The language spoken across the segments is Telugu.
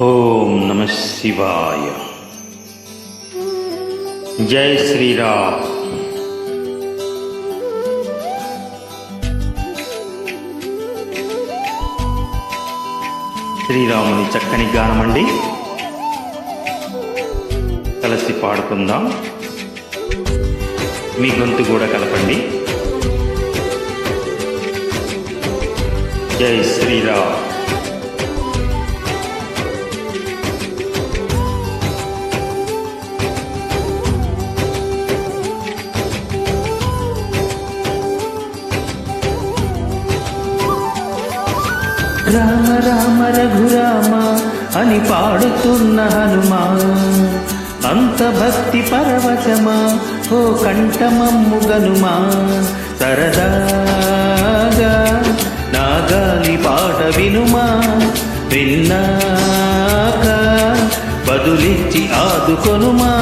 ఓం నమః శివాయ. జై శ్రీరామ్. శ్రీరాముని చక్కని గానమండి, కలిసి పాడుకుందాం. మీ గొంతు కూడా కలపండి. జై శ్రీరామ్. రామ రామ రఘురామ అని పాడుతున్న హనుమా, అంత భక్తి పరవశమా ఓ కంఠమమ్ము గనుమా. సరదాగా నాగాలి పాట వినుమా, విన్నాక బదులిచ్చి ఆదుకొనుమా.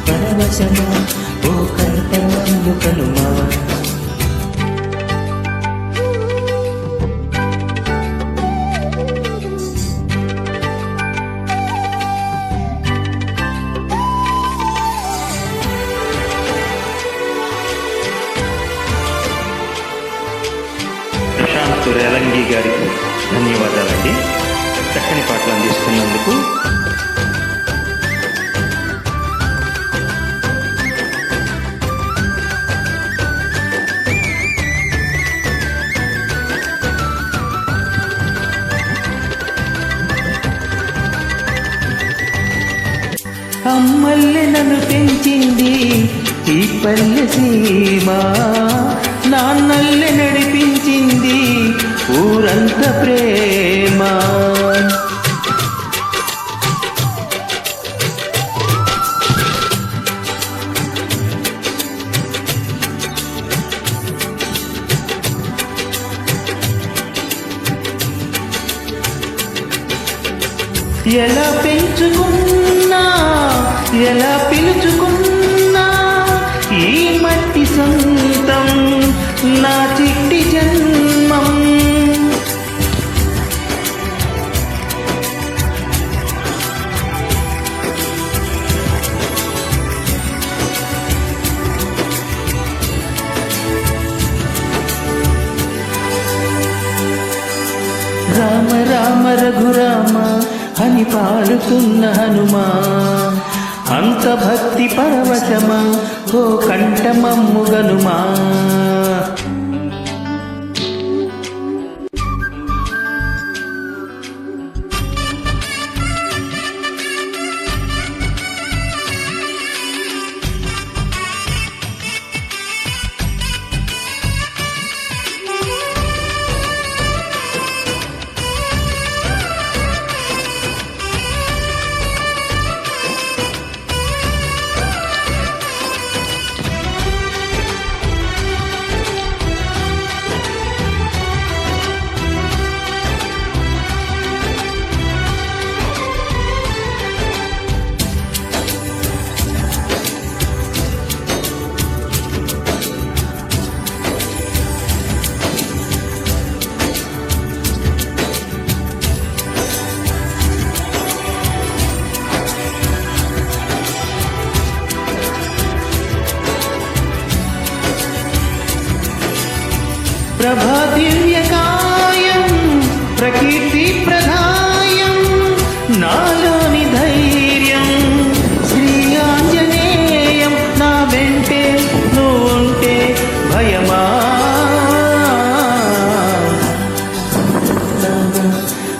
పరవశమా ఓ కంఠమమ్ము గనుమా. ప్రశాంత్ రేలంగి గారికి ధన్యవాదాలండి, చక్కని పాటలు అందిస్తున్నందుకు. అమ్మల్లె నన్ను పెంచింది ఈ పల్లె సీమ, నాన్నల్లె నడిపించింది ఊరంత ప్రేమ. ఎలా పెంచుకున్నా ఎలా పిలుచుకున్నా ఈ మట్టి సొంతం నా చిట్టి జన్మం. రామ రామ రఘురామ అని పాడుతున్న హనుమా, అంత భక్తి పరవశమా ఓ కంఠమమ్ము గనుమా. ప్రభా దివ్యకాయం ప్రకీర్తి ప్రదాయం, నాలోని ధైర్యం శ్రీ ఆంజనేయం. నా వెంటే నువ్వుంటే భయమా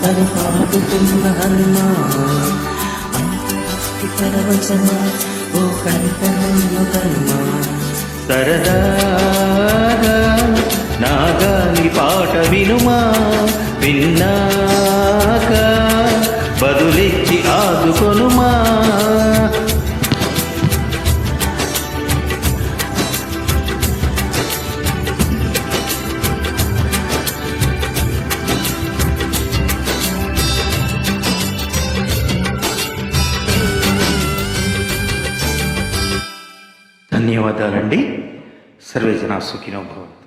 అని పాడుతున్న హనుమా, పరవశమా ఓ కంఠమమ్ము గనుమా. సరదాగా నాగాలి పాట వినుమా, విన్నాక బదులిచ్చి ఆదుకొనుమా. ధన్యవాదాలండి. సర్వే జనా సుఖినో భవంతు.